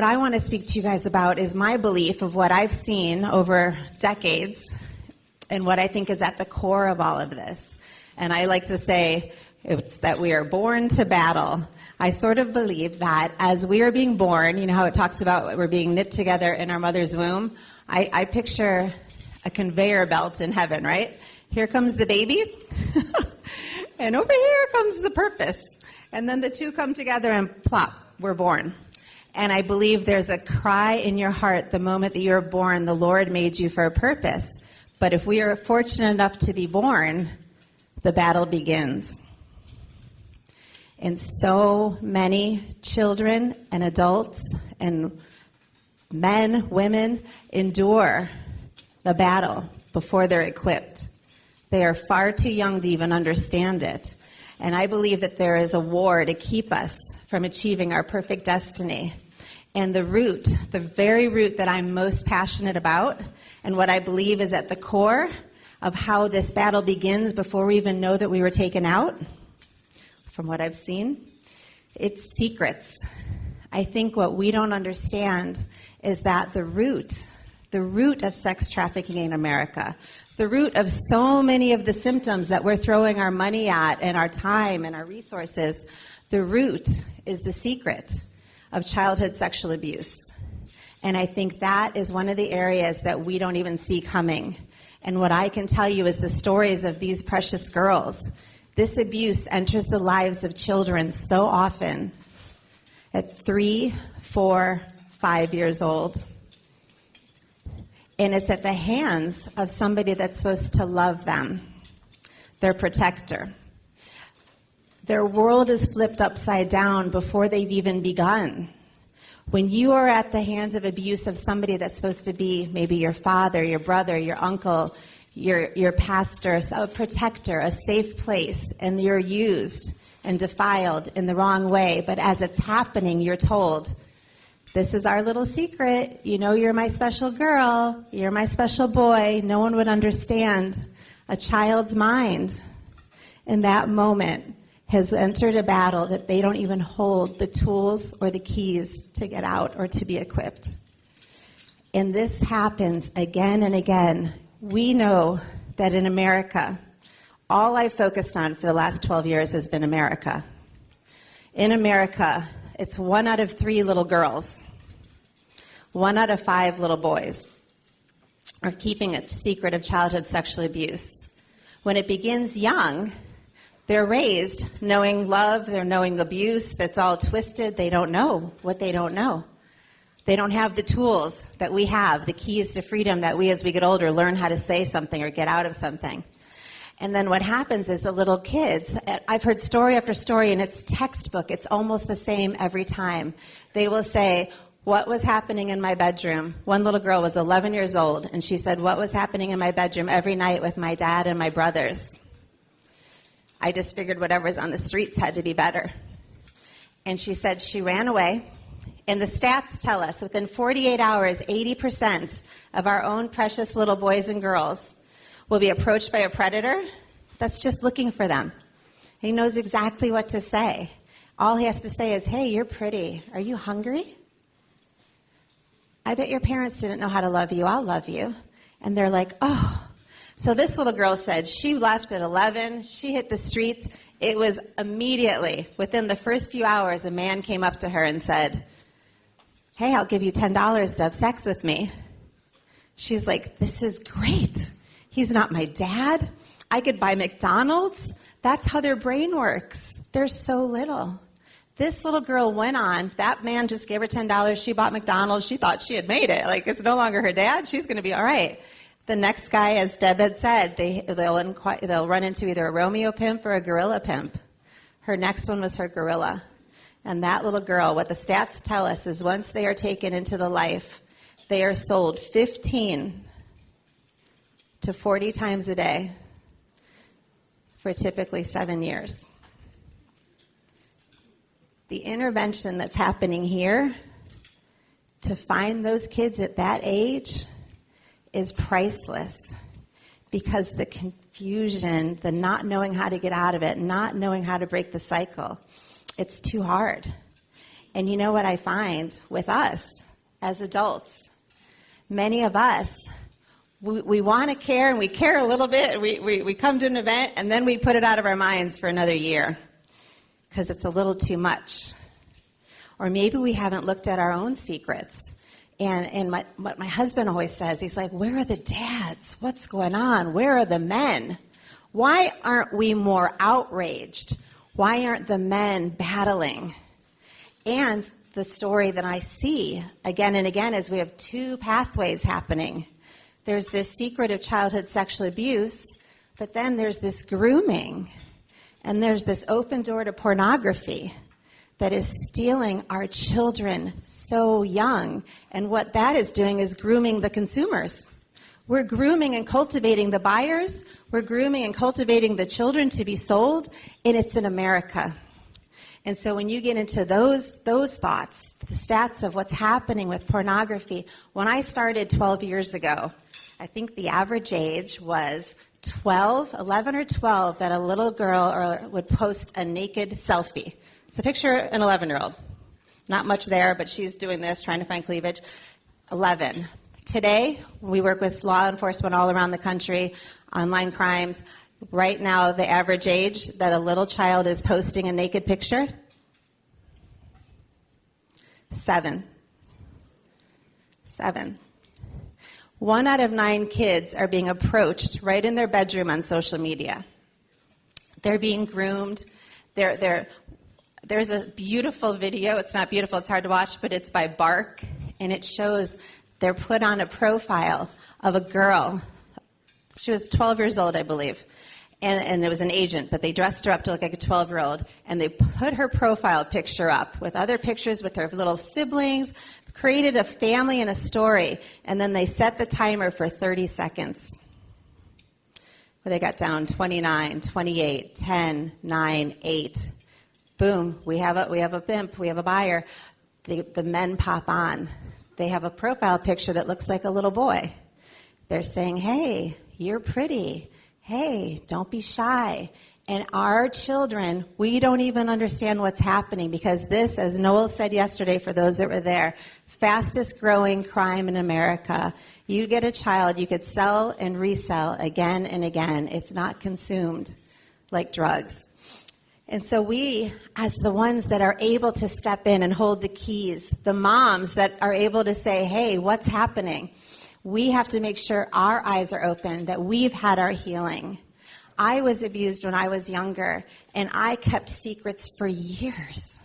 What I want to speak to you guys about is my belief of what I've seen over decades and what I think is at the core of all of this. And I like to say it's that we are born to battle. I sort of believe that as we are being born, you know how it talks about we're being knit together in our mother's womb? I picture a conveyor belt in heaven, right? Here comes the baby, and over here comes the purpose. And then the two come together and plop, we're born. And I believe there's a cry in your heart the moment that you're born, the Lord made you for a purpose. But if we are fortunate enough to be born, the battle begins. And so many children and adults and men, women endure the battle before they're equipped. They are far too young to even understand it. And I believe that there is a war to keep us from achieving our perfect destiny. And the root, the very root that I'm most passionate about, and what I believe is at the core of how this battle begins before we even know that we were taken out, from what I've seen, it's secrets. I think what we don't understand is that the root of sex trafficking in America, the root of so many of the symptoms that we're throwing our money at and our time and our resources, the root is the secret of childhood sexual abuse. And I think that is one of the areas that we don't even see coming. And what I can tell you is the stories of these precious girls. This abuse enters the lives of children so often at 3, 4, 5 years old. And it's at the hands of somebody that's supposed to love them, their protector. Their world is flipped upside down before they've even begun. When you are at the hands of abuse of somebody that's supposed to be maybe your father, your brother, your uncle, your pastor, a protector, a safe place, and you're used and defiled in the wrong way, but as it's happening, you're told, this is our little secret. You know, you're my special girl. You're my special boy. No one would understand. A child's mind in that moment has entered a battle that they don't even hold the tools or the keys to get out or to be equipped. And this happens again and again. We know that in America, all I've focused on for the last 12 years has been America. In America, it's 1 out of 3 little girls, 1 out of 5 little boys are keeping a secret of childhood sexual abuse. When it begins young, they're raised knowing love, they're knowing abuse, that's all twisted. They don't know what they don't know. They don't have the tools that we have, the keys to freedom that we as we get older learn how to say something or get out of something. And then what happens is the little kids, I've heard story after story, and it's textbook. It's almost the same every time. They will say, what was happening in my bedroom? One little girl was 11 years old, and she said, what was happening in my bedroom every night with my dad and my brothers? I just figured whatever's on the streets had to be better. And she said she ran away. And the stats tell us within 48 hours, 80% of our own precious little boys and girls will be approached by a predator that's just looking for them. He knows exactly what to say. All he has to say is, hey, you're pretty. Are you hungry? I bet your parents didn't know how to love you. I'll love you. And they're like, oh. So this little girl said she left at 11. She hit the streets. It was immediately, within the first few hours, a man came up to her and said, hey, I'll give you $10 to have sex with me. She's like, this is great. He's not my dad. I could buy McDonald's. That's how their brain works. They're so little. This little girl went on. That man just gave her $10. She bought McDonald's. She thought she had made it. Like, it's no longer her dad. She's going to be all right. The next guy, as Deb had said, they'll run into either a Romeo pimp or a gorilla pimp. Her next one was her gorilla. And that little girl, what the stats tell us is once they are taken into the life, they are sold 15 to 40 times a day for typically 7 years. The intervention that's happening here to find those kids at that age is priceless, because the confusion, the not knowing how to get out of it, not knowing how to break the cycle, it's too hard. And you know what I find with us as adults? Many of us, we want to care, and we care a little bit. We come to an event, and then we put it out of our minds for another year because it's a little too much. Or maybe we haven't looked at our own secrets. And what my husband always says, he's like, where are the dads? What's going on? Where are the men? Why aren't we more outraged? Why aren't the men battling? And the story that I see again and again is we have two pathways happening. There's this secret of childhood sexual abuse, but then there's this grooming, and there's this open door to pornography that is stealing our children so young. And what that is doing is grooming the consumers. We're grooming and cultivating the buyers. We're grooming and cultivating the children to be sold, and it's in America. And so when you get into those thoughts, the stats of what's happening with pornography, when I started 12 years ago, I think the average age was 11 or 12, that a little girl would post a naked selfie. So picture an 11-year-old. Not much there, but she's doing this, trying to find cleavage. 11. Today, we work with law enforcement all around the country, online crimes. Right now, the average age that a little child is posting a naked picture? 7. 7. 1 out of 9 kids are being approached right in their bedroom on social media. They're being groomed. There's a beautiful video. It's not beautiful, it's hard to watch, but it's by Bark, and it shows they're put on a profile of a girl. She was 12 years old, I believe, and it was an agent, but they dressed her up to look like a 12-year-old, and they put her profile picture up with other pictures with her little siblings, created a family and a story, and then they set the timer for 30 seconds. Well, they got down 29, 28, 10, 9, 8. Boom, we have a pimp, we have a buyer. The men pop on. They have a profile picture that looks like a little boy. They're saying, hey, you're pretty. Hey, don't be shy. And our children, we don't even understand what's happening because this, as Noel said yesterday for those that were there, fastest growing crime in America. You get a child, you could sell and resell again and again. It's not consumed like drugs. And so we, as the ones that are able to step in and hold the keys, the moms that are able to say, hey, what's happening? We have to make sure our eyes are open, that we've had our healing. I was abused when I was younger, and I kept secrets for years.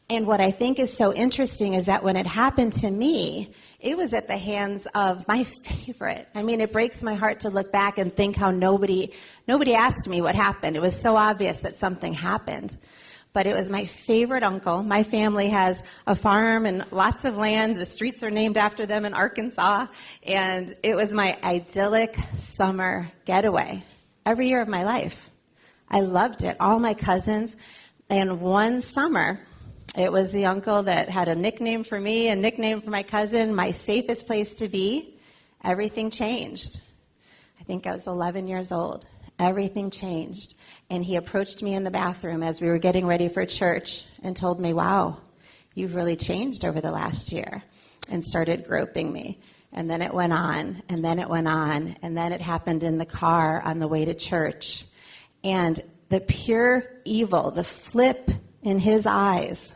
And what I think is so interesting is that when it happened to me, it was at the hands of my favorite. I mean, it breaks my heart to look back and think how nobody asked me what happened. It was so obvious that something happened. But it was my favorite uncle. My family has a farm and lots of land. The streets are named after them in Arkansas. And it was my idyllic summer getaway every year of my life. I loved it. All my cousins. And one summer, it was the uncle that had a nickname for me, a nickname for my cousin, my safest place to be. Everything changed. I think I was 11 years old. Everything changed. And he approached me in the bathroom as we were getting ready for church and told me, wow, you've really changed over the last year, and started groping me. And then it went on, and then it went on, and then it happened in the car on the way to church. And the pure evil, the flip in his eyes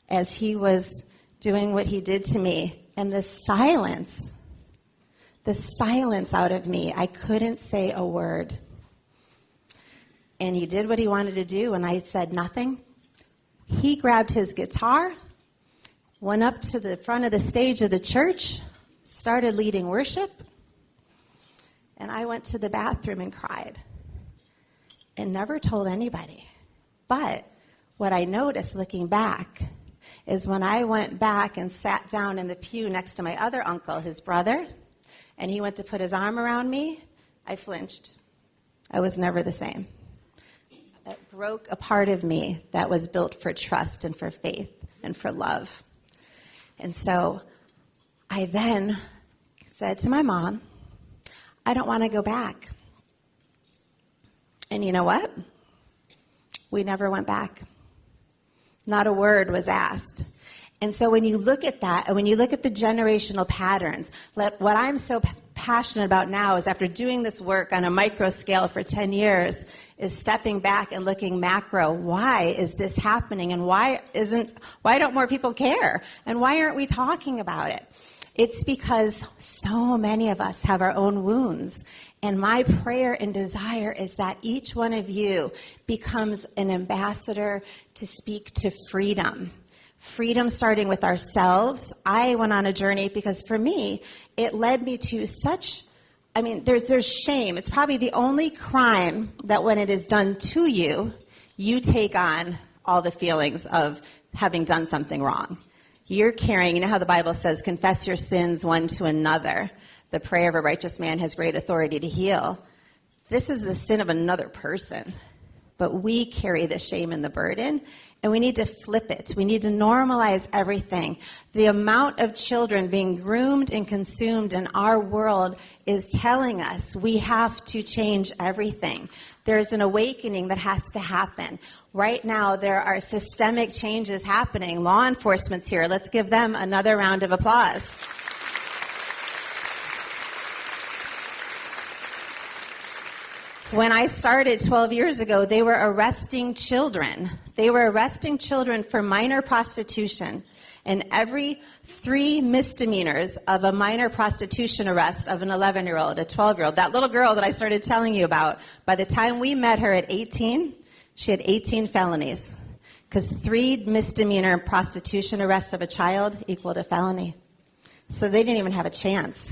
as he was doing what he did to me, and the silence out of me, I couldn't say a word. And he did what he wanted to do, and I said nothing. He grabbed his guitar, went up to the front of the stage of the church, started leading worship, and I went to the bathroom and cried and never told anybody. But what I noticed looking back is when I went back and sat down in the pew next to my other uncle, his brother, and he went to put his arm around me, I flinched. I was never the same. It broke a part of me that was built for trust and for faith and for love. And so I then said to my mom, I don't want to go back. And you know what? We never went back. Not a word was asked. And so when you look at that, and when you look at the generational patterns, what I'm so passionate about now is, after doing this work on a micro scale for 10 years, is stepping back and looking macro. Why is this happening? And why don't more people care? And why aren't we talking about it? It's because so many of us have our own wounds. And my prayer and desire is that each one of you becomes an ambassador to speak to freedom. Freedom starting with ourselves. I went on a journey because for me, it led me to there's shame. It's probably the only crime that when it is done to you, you take on all the feelings of having done something wrong. You're carrying, you know how the Bible says, confess your sins one to another. The prayer of a righteous man has great authority to heal. This is the sin of another person. But we carry the shame and the burden, and we need to flip it. We need to normalize everything. The amount of children being groomed and consumed in our world is telling us we have to change everything. There's an awakening that has to happen. Right now, there are systemic changes happening. Law enforcement's here. Let's give them another round of applause. When I started 12 years ago, they were arresting children. They were arresting children for minor prostitution. And every 3 misdemeanors of a minor prostitution arrest of an 11-year-old, a 12-year-old, that little girl that I started telling you about, by the time we met her at 18, she had 18 felonies. Because 3 misdemeanor prostitution arrests of a child equaled a felony. So they didn't even have a chance.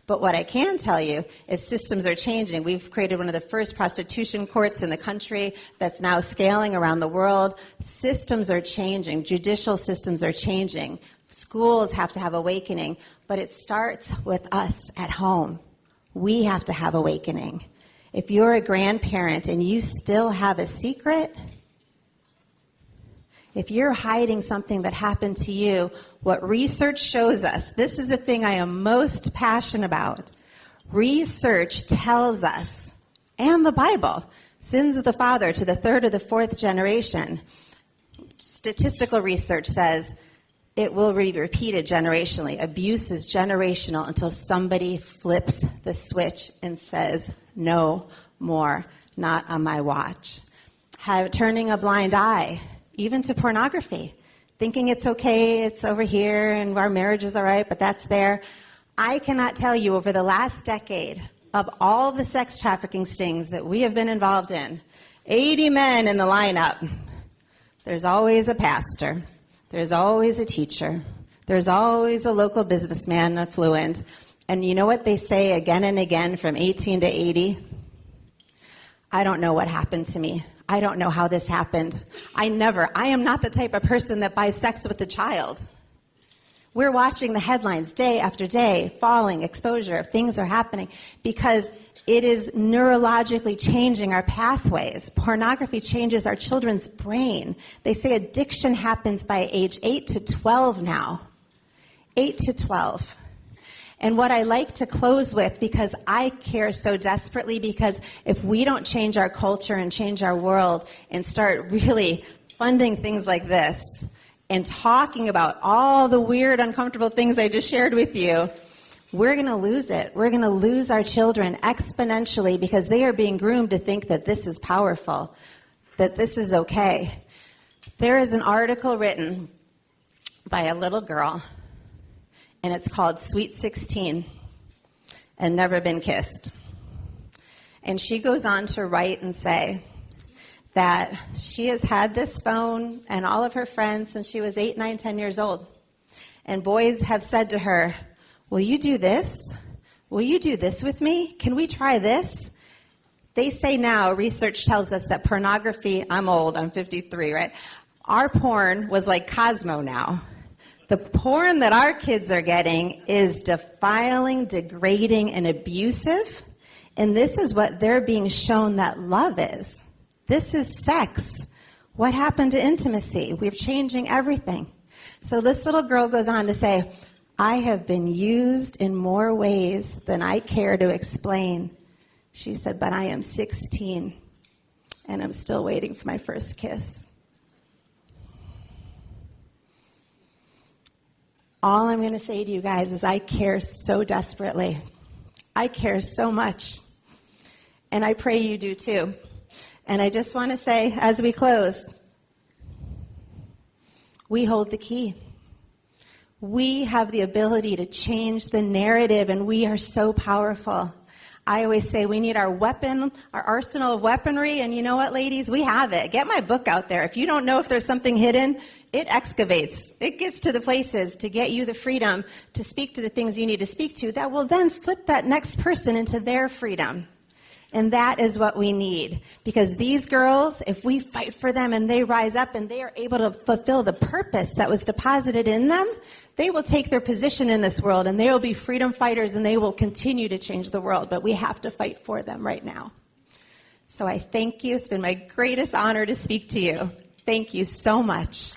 But what I can tell you is systems are changing. We've created one of the first prostitution courts in the country that's now scaling around the world. Systems are changing. Judicial systems are changing. Schools have to have awakening. But it starts with us at home. We have to have awakening. If you're a grandparent and you still have a secret, if you're hiding something that happened to you, what research shows us, this is the thing I am most passionate about. Research tells us, and the Bible, sins of the father to the 3rd or the 4th generation. Statistical research says it will be repeated generationally. Abuse is generational until somebody flips the switch and says, no more, not on my watch. Turning a blind eye, even to pornography, thinking it's okay, it's over here, and our marriage is all right, but that's there. I cannot tell you, over the last decade, of all the sex trafficking stings that we have been involved in, 80 men in the lineup. There's always a pastor. There's always a teacher. There's always a local businessman, affluent. And you know what they say again and again from 18 to 80? I don't know what happened to me. I don't know how this happened. I am not the type of person that buys sex with a child. We're watching the headlines day after day, falling exposure, things are happening, because it is neurologically changing our pathways. Pornography changes our children's brain. They say addiction happens by age 8 to 12 now. 8 to 12. And what I like to close with, because I care so desperately, because if we don't change our culture and change our world and start really funding things like this and talking about all the weird, uncomfortable things I just shared with you, we're going to lose it. We're going to lose our children exponentially, because they are being groomed to think that this is powerful, that this is okay. There is an article written by a little girl, and it's called Sweet 16 and Never Been Kissed. And she goes on to write and say that she has had this phone and all of her friends since she was 8, 9, 10 years old. And boys have said to her, will you do this? Will you do this with me? Can we try this? They say now, research tells us that pornography, I'm old, I'm 53, right? Our porn was like Cosmo now. The porn that our kids are getting is defiling, degrading, and abusive. And this is what they're being shown that love is. This is sex. What happened to intimacy? We're changing everything. So this little girl goes on to say, I have been used in more ways than I care to explain. She said, but I am 16, and I'm still waiting for my first kiss. All I'm going to say to you guys is I care so desperately. I care so much. And I pray you do too. And I just want to say, as we close, we hold the key. We have the ability to change the narrative, and we are so powerful. I always say we need our weapon, our arsenal of weaponry, and you know what, ladies? We have it. Get my book out there. If you don't know if there's something hidden, it excavates. It gets to the places to get you the freedom to speak to the things you need to speak to that will then flip that next person into their freedom. And that is what we need. Because these girls, if we fight for them and they rise up and they are able to fulfill the purpose that was deposited in them, they will take their position in this world and they will be freedom fighters and they will continue to change the world. But we have to fight for them right now. So I thank you. It's been my greatest honor to speak to you. Thank you so much.